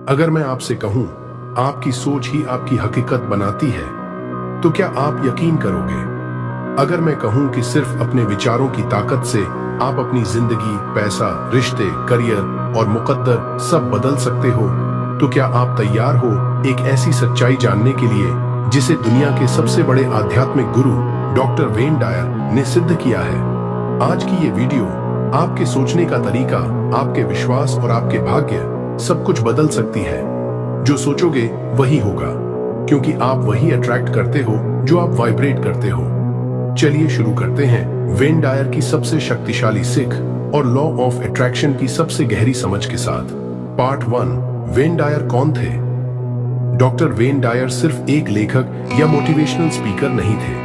अगर मैं आपसे कहूं, आपकी सोच ही आपकी हकीकत बनाती है, तो क्या आप यकीन करोगे? अगर मैं कहूं कि सिर्फ अपने विचारों की ताकत से आप अपनी जिंदगी, पैसा, रिश्ते, करियर और मुकद्दर सब बदल सकते हो, तो क्या आप तैयार हो एक ऐसी सच्चाई जानने के लिए जिसे दुनिया के सबसे बड़े आध्यात्मिक गुरु डॉक्टर वेन डायर ने सिद्ध किया है? आज की ये वीडियो आपके सोचने का तरीका, आपके विश्वास और आपके भाग्य सब कुछ बदल सकती है। जो सोचोगे वही होगा, क्योंकि आप वही अट्रैक्ट करते हो जो आप वाइब्रेट करते हो। चलिए शुरू करते हैं वेन डायर की सबसे शक्तिशाली सीख और लॉ ऑफ अट्रैक्शन की सबसे गहरी समझ के साथ। पार्ट 1, वेन डायर कौन थे? डॉक्टर वेन डायर सिर्फ एक लेखक या मोटिवेशनल स्पीकर नहीं थे।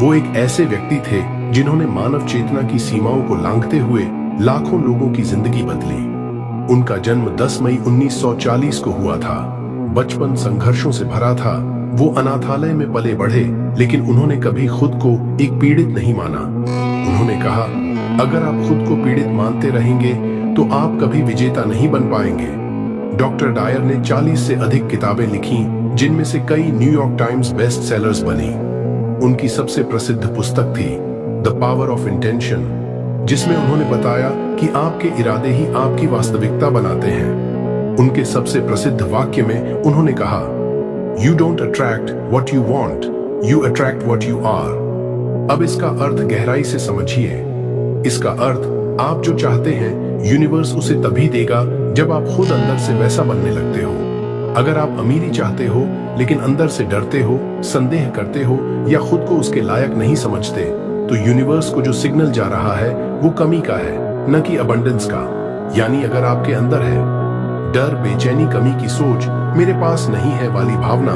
वो एक ऐसे व्यक्ति थे जिन्होंने मानव चेतना की सीमाओं को लांघते हुए लाखों लोगों की जिंदगी बदली। उनका जन्म 10 मई 1940 को हुआ था। बचपन संघर्षों से भरा था। वो अनाथालय में पले बढ़े, लेकिन उन्होंने कभी खुद को एक पीड़ित नहीं माना। उन्होंने कहा, अगर आप खुद को पीड़ित मानते रहेंगे तो आप कभी विजेता नहीं बन पाएंगे। डॉक्टर डायर ने 40 से अधिक किताबें लिखी, जिनमें से कई न्यूयॉर्क टाइम्स बेस्ट सेलर्स बनी। उनकी सबसे प्रसिद्ध पुस्तक थी द पावर ऑफ इंटेंशन, जिसमें उन्होंने बताया कि आपके इरादे ही आपकी वास्तविकता बनाते हैं। उनके सबसे प्रसिद्ध वाक्य में उन्होंने कहा, you don't attract what you want, you attract what you are. अब इसका अर्थ गहराई से समझिए। इसका अर्थ, आप जो चाहते हैं यूनिवर्स उसे तभी देगा जब आप खुद अंदर से वैसा बनने लगते हो। अगर आप अमीरी चाहते हो लेकिन अंदर से डरते हो, संदेह करते हो या खुद को उसके लायक नहीं समझते, तो यूनिवर्स को जो सिग्नल जा रहा है वो कमी का है, न कि अबंडेंस का। यानी अगर आपके अंदर है डर, बेचैनी, कमी की सोच, मेरे पास नहीं है वाली भावना,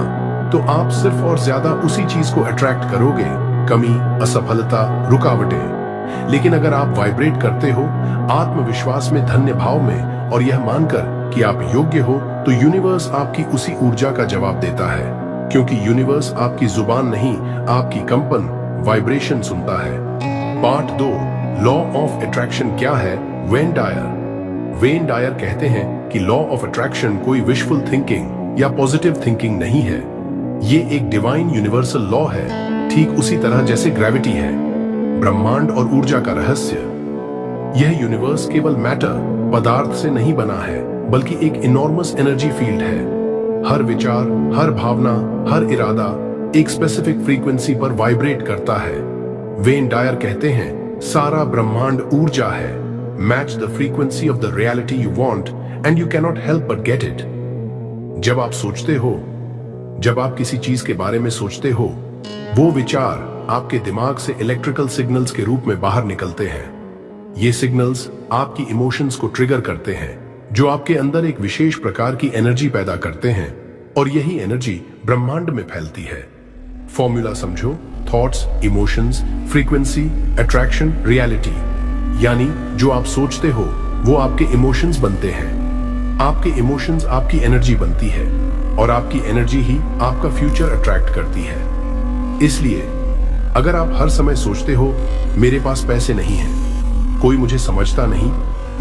तो आप सिर्फ और ज्यादा उसी चीज को अट्रैक्ट करोगे, कमी, असफलता, रुकावटें। लेकिन अगर आप वाइब्रेट करते हो आत्मविश्वास में, धन्य भाव में और यह मानकर कि आप योग्य हो, तो यूनिवर्स आपकी उसी ऊर्जा का जवाब देता है। क्योंकि यूनिवर्स आपकी जुबान नहीं, आपकी कंपन, वाइब्रेशन सुनता है। पार्ट 2, लॉ ऑफ अट्रैक्शन क्या है? वेन डायर कहते हैं कि लॉ ऑफ अट्रैक्शन कोई विशफुल थिंकिंग या पॉजिटिव थिंकिंग नहीं है। ये एक डिवाइन यूनिवर्सल लॉ है, ठीक उसी तरह जैसे ग्रेविटी है, ब्रह्मांड और ऊर्जा का रहस्य। यह यूनिवर्स केवल मैटर, पदार्थ से नहीं बना है, बल्कि एक इनॉर्मस एनर्जी फील्ड है। हर विचार, हर भावना, हर इरादा एक स्पेसिफिक फ्रीक्वेंसी पर वाइब्रेट करता है। वेन डायर कहते हैं, सारा ब्रह्मांड ऊर्जा है। Match the frequency of the reality you want and you cannot help but get it. जब आप सोचते हो, जब आप किसी चीज के बारे में सोचते हो, वो विचार आपके दिमाग से इलेक्ट्रिकल सिग्नल्स के रूप में बाहर निकलते हैं। ये सिग्नल्स आपकी इमोशंस को ट्रिगर करते हैं, जो आपके अंदर एक विशेष प्रकार की एनर्जी पैदा करते हैं, और यही एनर्जी ब्रह्मांड में फैलती है। फॉर्मूला समझो, thoughts, emotions, frequency, attraction, reality. यानी जो आप सोचते हो वो आपके इमोशंस बनते हैं, आपके इमोशंस आपकी एनर्जी बनती है, और आपकी एनर्जी ही आपका फ्यूचर अट्रैक्ट करती है। इसलिए अगर आप हर समय सोचते हो, मेरे पास पैसे नहीं हैं, कोई मुझे समझता नहीं,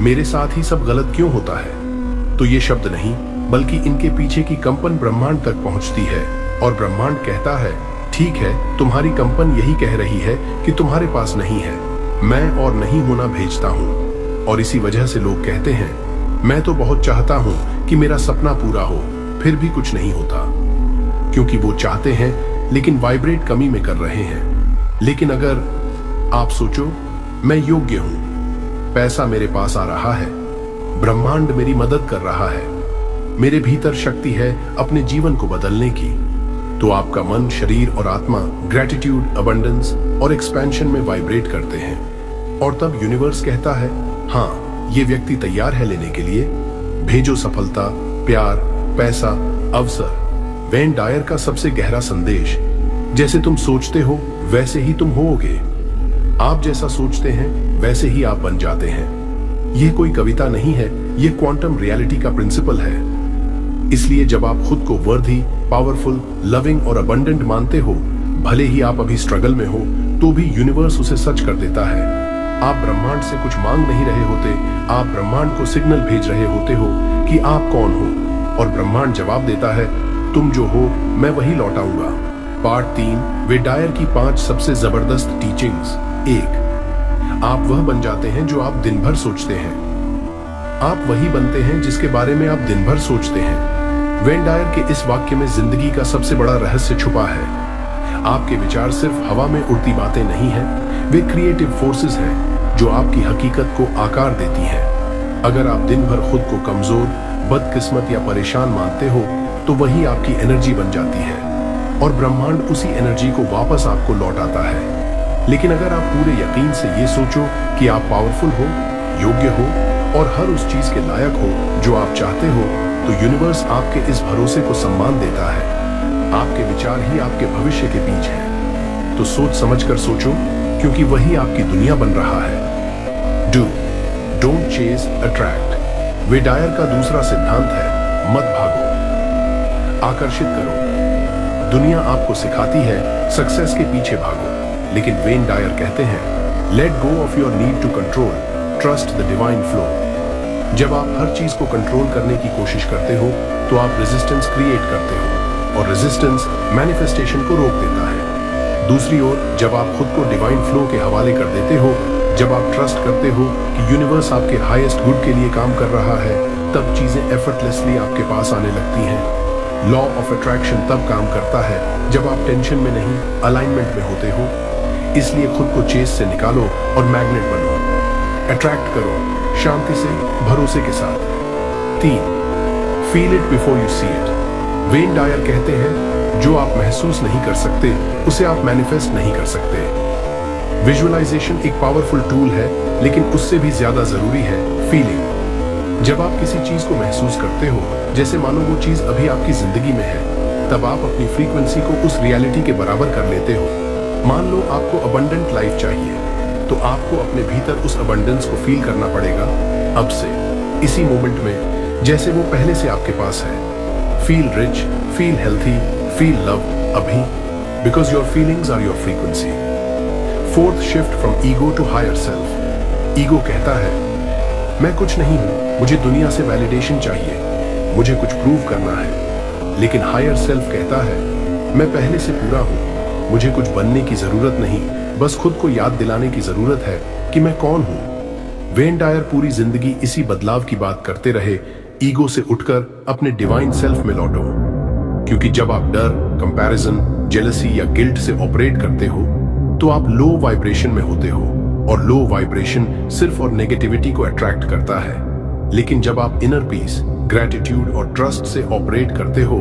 मेरे साथ ही सब गलत क्यों होता है, तो ये शब्द नहीं, बल्कि इनके पीछे की कंपन ब्रह्मांड तक पहुंचती है, और ब्रह्मांड कहता है, ठीक है, तुम्हारी कंपन यही कह रही है कि तुम्हारे पास नहीं है, मैं और नहीं होना भेजता हूं। और इसी वजह से लोग कहते हैं, मैं तो बहुत चाहता हूं कि मेरा सपना पूरा हो, फिर भी कुछ नहीं होता, क्योंकि वो चाहते हैं लेकिन वाइब्रेट कमी में कर रहे हैं। लेकिन अगर आप सोचो, मैं योग्य हूं, पैसा मेरे पास आ रहा है, ब्रह्मांड मेरी मदद कर रहा है, मेरे भीतर शक्ति है अपने जीवन को बदलने की, तो आपका मन, शरीर और आत्मा ग्रेटिट्यूड, अबंडेंस और एक्सपेंशन में वाइब्रेट करते हैं। और तब यूनिवर्स कहता है, हाँ, ये व्यक्ति तैयार है लेने के लिए, भेजो सफलता, प्यार, पैसा, अवसर। वेन डायर का सबसे गहरा संदेश, जैसे तुम सोचते हो वैसे ही तुम होोगे। आप जैसा सोचते हैं वैसे ही आप बन जाते हैं। यह कोई कविता नहीं है, यह क्वांटम रियलिटी का प्रिंसिपल है। इसलिए जब आप खुद को वर्दी, पावरफुल, लविंग और अबंडेंट मानते हो, भले ही आप अभी स्ट्रगल में हो, तो भी यूनिवर्स उसे सच कर देता है। आप ब्रह्मांड से कुछ मांग नहीं रहे होते, आप ब्रह्मांड को सिग्नल भेज रहे होते हो कि आप कौन हो। और ब्रह्मांड जवाब देता है, तुम जो हो मैं वही लौटाऊंगा। पार्ट 3, वेन डायर की 5 सबसे जबरदस्त टीचिंग्स। 1, आप वह बन जाते हैं जो आप दिन भर सोचते हैं। आप वही बनते हैं जिसके बारे में आप दिन भर सोचते हैं। वेन डायर के इस वाक्य में जिंदगी का सबसे बड़ा रहस्य छुपा है। आपके विचार सिर्फ हवा में उड़ती बातें नहीं हैं, वे क्रिएटिव फोर्सेस हैं जो आपकी हकीकत को आकार देती हैं। अगर आप दिन भर खुद को कमजोर, बदकिस्मत या परेशान मानते हो तो वही आपकी एनर्जी बन जाती है और ब्रह्मांड उसी एनर्जी को वापस आपको लौटाता है। लेकिन अगर आप पूरे यकीन से ये सोचो कि आप पावरफुल हो, योग्य हो और हर उस चीज के लायक हो जो आप चाहते हो, तो यूनिवर्स आपके इस भरोसे को सम्मान देता है। आपके विचार ही आपके भविष्य के बीज हैं। तो सोच समझकर सोचो, क्योंकि वही आपकी दुनिया बन रहा है। Do, don't chase, attract. Wayne Dyer का दूसरा सिद्धांत है, मत भागो, आकर्षित करो। दुनिया आपको सिखाती है सक्सेस के पीछे भागो, लेकिन वेन डायर कहते हैं, let go of your need to control, trust the divine flow. जब आप हर चीज को कंट्रोल करने की कोशिश करते हो तो आप रेजिस्टेंस क्रिएट करते हो और रेजिस्टेंस मैनिफेस्टेशन को रोक देता है। दूसरी ओर जब आप खुद को डिवाइन फ्लो के हवाले कर देते हो, जब आप ट्रस्ट करते हो कि यूनिवर्स आपके हाईएस्ट गुड के लिए काम कर रहा है, तब चीजें एफर्टलेसली आपके पास आने लगती हैं। लॉ ऑफ अट्रैक्शन तब काम करता है जब आप टेंशन में नहीं, अलाइनमेंट में होते हो। इसलिए खुद को चेस से निकालो और मैग्नेट बनो। अट्रैक्ट करो शांति से, भरोसे के साथ। 3, feel it before you see it. Wayne Dyer कहते हैं, जो आप महसूस नहीं कर सकते उसे आप मैनिफेस्ट नहीं कर सकते। विजुअलाइजेशन एक पावरफुल टूल है, लेकिन उससे भी ज्यादा जरूरी है फीलिंग। जब आप किसी चीज को महसूस करते हो, जैसे मानो वो चीज अभी आपकी जिंदगी में है, तब आप अपनी फ्रीक्वेंसी को उस रियलिटी के बराबर कर लेते हो। मान लो आपको अबंडेंट लाइफ चाहिए, तो आपको अपने भीतर उस अबंडेंस को फील करना पड़ेगा अब से, इसी मोमेंट में, जैसे वो पहले से आपके पास है। Feel rich, feel healthy, feel love अभी, because your feelings are your frequency. 4th, shift from ego to higher self. Ego कहता है, मैं कुछ नहीं हूं, मुझे दुनिया से वैलिडेशन चाहिए, मुझे कुछ प्रूव करना है। लेकिन हायर सेल्फ कहता है, मैं पहले से पूरा हूं, मुझे कुछ बनने की जरूरत नहीं, बस खुद को याद दिलाने की जरूरत है कि मैं कौन हूं। वेन डायर पूरी जिंदगी इसी बदलाव की बात करते रहे, ईगो से उठकर अपने डिवाइन सेल्फ में लौटो। क्योंकि जब आप डर, कंपैरिजन, जेलसी या गिल्ट से ऑपरेट करते हो, तो आप लो वाइब्रेशन में होते हो और लो वाइब्रेशन सिर्फ और नेगेटिविटी को अट्रैक्ट करता है। लेकिन जब आप इनर पीस, ग्रैटिट्यूड और ट्रस्ट से ऑपरेट करते हो,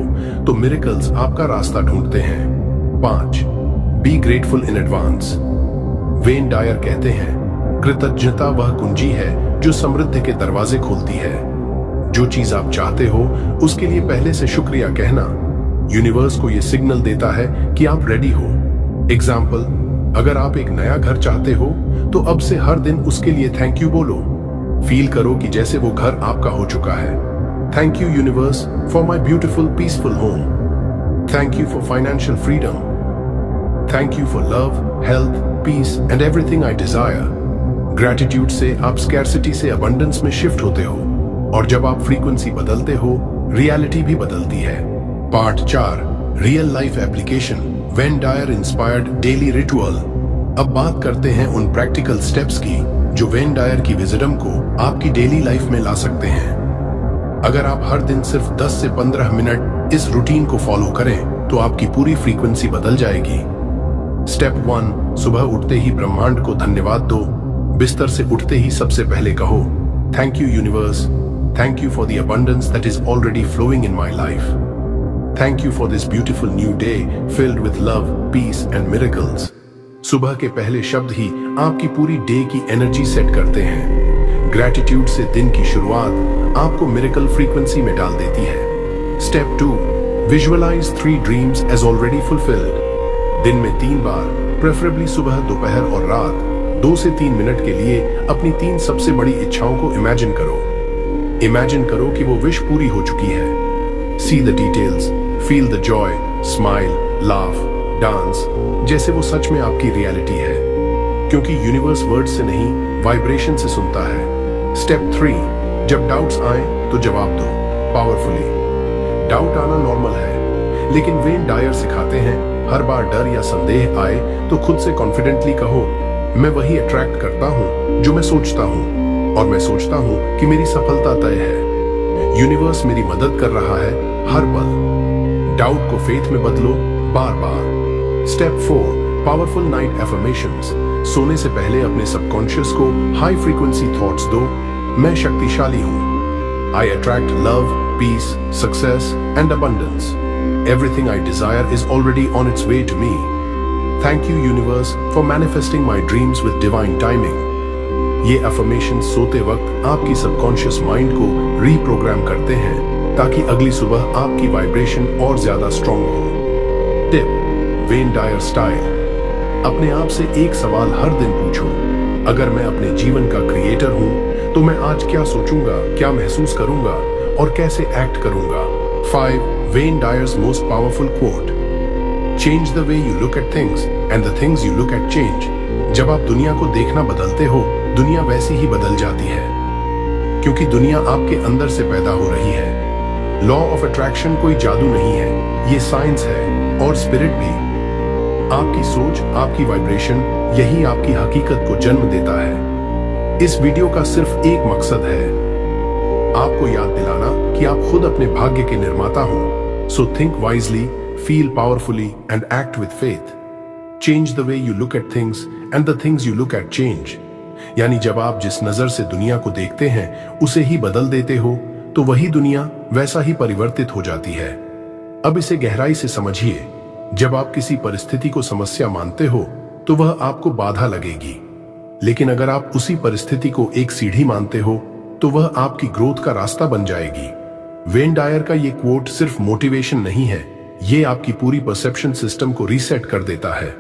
तो मिरेकल्स आपका रास्ता ढूंढते हैं। 5, be grateful in advance. Wayne Dyer कहते हैं, कृतज्ञता वह कुंजी है जो समृद्धि के दरवाजे खोलती है। जो चीज आप चाहते हो उसके लिए पहले से शुक्रिया कहना यूनिवर्स को यह सिग्नल देता है कि आप रेडी हो। एग्जाम्पल, अगर आप एक नया घर चाहते हो तो अब से हर दिन उसके लिए थैंक यू बोलो। फील करो कि जैसे वो घर आपका हो चुका है। Thank you universe for my beautiful peaceful home. Thank you for financial freedom. Thank you for love, health, peace and everything I desire. Gratitude से आप स्कैर्सिटी से अबंडेंस में शिफ्ट होते हो और जब आप फ्रीक्वेंसी बदलते हो, रियलिटी भी बदलती है। Part 4, real life application. Wayne Dyer inspired daily ritual. अब बात करते हैं उन प्रैक्टिकल स्टेप्स की जो वेन डायर की विजडम को आपकी डेली लाइफ में ला सकते हैं। अगर आप हर दिन सिर्फ 10 से 15 मिनट इस रूटीन को फॉलो करें तो आपकी पूरी फ्रीक्वेंसी बदल जाएगी। स्टेप 1, सुबह उठते ही ब्रह्मांड को धन्यवाद दो। बिस्तर से उठते ही सबसे पहले कहो, thank you universe, thank you for the abundance that is already flowing in my life. Thank you for this beautiful new day filled with love, peace and miracles. सुबह के पहले शब्द ही आपकी पूरी डे की एनर्जी सेट करते हैं। Gratitude से दिन की शुरुआत आपको मिरेकल फ्रीक्वेंसी में डाल देती है। Step 2, visualise 3 dreams as already fulfilled. दिन में 3 बार, प्रेफरेबली सुबह, दोपहर और रात, 2 से 3 मिनट के लिए अपनी 3 सबसे बड़ी इच्छाओं को इमेजिन करो। इमेजिन करो कि वो विश पूरी हो चुकी है। See the details, feel the Joy, smile, laugh, dance, जैसे वो सच में आपकी रियलिटी है। क्योंकि यूनिवर्स वर्ड से नहीं, वाइब्रेशन से सुनता है। स्टेप 3, जब डाउट्स आए तो जवाब दो पावरफुली। डाउट आना नॉर्मल है, लेकिन वेन डायर सिखाते हैं हर बार डर या संदेह आए तो खुद से कॉन्फिडेंटली कहो, मैं वही अट्रैक्ट करता हूं जो मैं सोचता हूं, और मैं सोचता हूं कि मेरी सफलता तय है। यूनिवर्स मेरी मदद कर रहा है हर पल। डाउट को फेथ में बदलो बार बार। Step 4, powerful night affirmations. सोने से पहले अपने सबकॉन्शियस को हाई फ्रीक्वेंसी थॉट्स दो। मैं शक्तिशाली हूं। I attract love, peace, success, and abundance. Everything I desire is already on its way to me. Thank you, universe, for manifesting my dreams with divine timing. ये affirmations सोते वक्त आपकी subconscious mind को reprogram करते हैं ताकि अगली सुबह आपकी वाइब्रेशन और ज्यादा स्ट्रॉन्ग हो। Tip, Wayne Dyer style. अपने आप से एक सवाल हर दिन पूछो, अगर मैं अपने जीवन का क्रिएटर हूं तो मैं आज क्या सोचूंगा, क्या महसूस करूंगा और कैसे एक्ट करूंगा। 5. Wayne Dyer's most powerful quote. Change the way you look at things and the things you look at change. जब आप दुनिया को देखना बदलते हो, दुनिया वैसी ही बदल जाती है, क्योंकि दुनिया आपके अंदर से पैदा हो रही है। लॉ ऑफ अट्रैक्शन कोई जादू नहीं है, ये साइंस है और स्पिरिट भी। आपकी सोच, आपकी वाइब्रेशन, यही आपकी हकीकत को जन्म देता है। इस वीडियो का सिर्फ एक मकसद है, आपको याद दिलाना कि आप खुद अपने भाग्य के निर्माता हो। So think wisely, feel powerfully and act with faith. Change the way you look at things and the things you look at change. यानी जब आप जिस नजर से दुनिया को देखते हैं उसे ही बदल देते हो, तो वही दुनिया वैसा ही परिवर्तित हो जाती है। अब इसे गहराई से समझिए। जब आप किसी परिस्थिति को समस्या मानते हो तो वह आपको बाधा लगेगी, लेकिन अगर आप उसी परिस्थिति को एक सीढ़ी मानते हो तो वह आपकी ग्रोथ का रास्ता बन जाएगी। वेन डायर का ये क्वोट सिर्फ मोटिवेशन नहीं है, ये आपकी पूरी परसेप्शन सिस्टम को रीसेट कर देता है।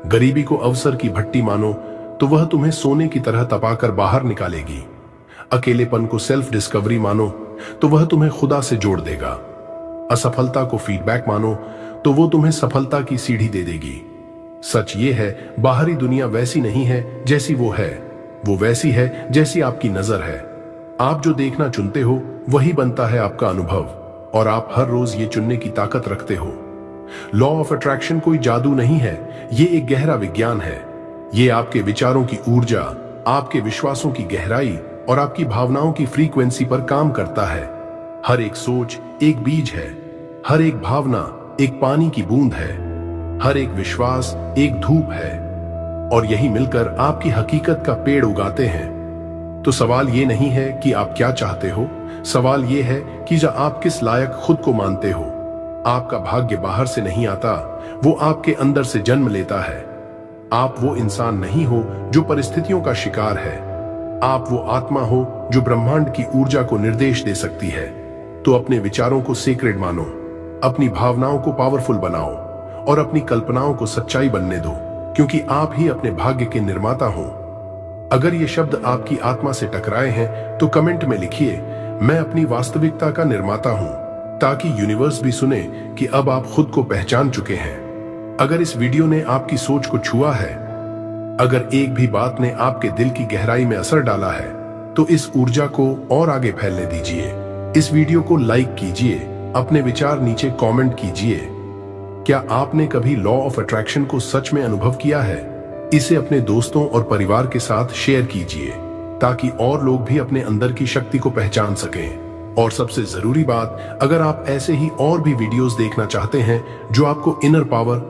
गरीबी को अवसर की भट्टी मानो तो वह तुम्हें सोने की तरह तपाकर बाहर निकालेगी। अकेलेपन को सेल्फ डिस्कवरी मानो तो वह तुम्हें खुदा से जोड़ देगा। असफलता को फीडबैक मानो तो वो तुम्हें सफलता की सीढ़ी दे देगी। सच ये है, बाहरी दुनिया वैसी नहीं है जैसी वो है, वो वैसी है जैसी आपकी नजर है। आप जो देखना चुनते हो वही बनता है आपका अनुभव, और आप हर रोज ये चुनने की ताकत रखते हो। लॉ ऑफ अट्रैक्शन कोई जादू नहीं है, ये एक गहरा विज्ञान है। ये आपके विचारों की ऊर्जा, आपके विश्वासों की गहराई और आपकी भावनाओं की फ्रीक्वेंसी पर काम करता है। हर एक सोच एक बीज है, हर एक भावना एक पानी की बूंद है, हर एक विश्वास एक धूप है, और यही मिलकर आपकी हकीकत का पेड़ उगाते हैं। तो सवाल ये नहीं है कि आप क्या चाहते हो, सवाल ये है कि जब आप किस लायक खुद को मानते हो। आपका भाग्य बाहर से नहीं आता, वो आपके अंदर से जन्म लेता है। आप वो इंसान नहीं हो जो परिस्थितियों का शिकार है, आप वो आत्मा हो जो ब्रह्मांड की ऊर्जा को निर्देश दे सकती है। तो अपने विचारों को सेक्रेड मानो, अपनी भावनाओं को पावरफुल बनाओ और अपनी कल्पनाओं को सच्चाई बनने दो, क्योंकि आप ही अपने भाग्य के निर्माता हो। अगर ये शब्द आपकी आत्मा से टकराए हैं तो कमेंट में लिखिए, मैं अपनी वास्तविकता का निर्माता हूं, ताकि यूनिवर्स भी सुने कि अब आप खुद को पहचान चुके हैं। अगर इस वीडियो ने आपकी सोच को छुआ है, अगर एक भी बात ने आपके दिल की गहराई में असर डाला है, तो इस ऊर्जा को और आगे फैलने दीजिए। इस वीडियो को लाइक कीजिए, अपने विचार नीचे कमेंट कीजिए। क्या आपने कभी लॉ ऑफ अट्रैक्शन को सच में अनुभव किया है? इसे अपने दोस्तों और परिवार के साथ शेयर कीजिए, ताकि और लोग भी अपने अंदर की शक्ति को पहचान सकें। और सबसे जरूरी बात, अगर आप ऐसे ही और भी वीडियोस देखना चाहते हैं जो आपको इनर पावर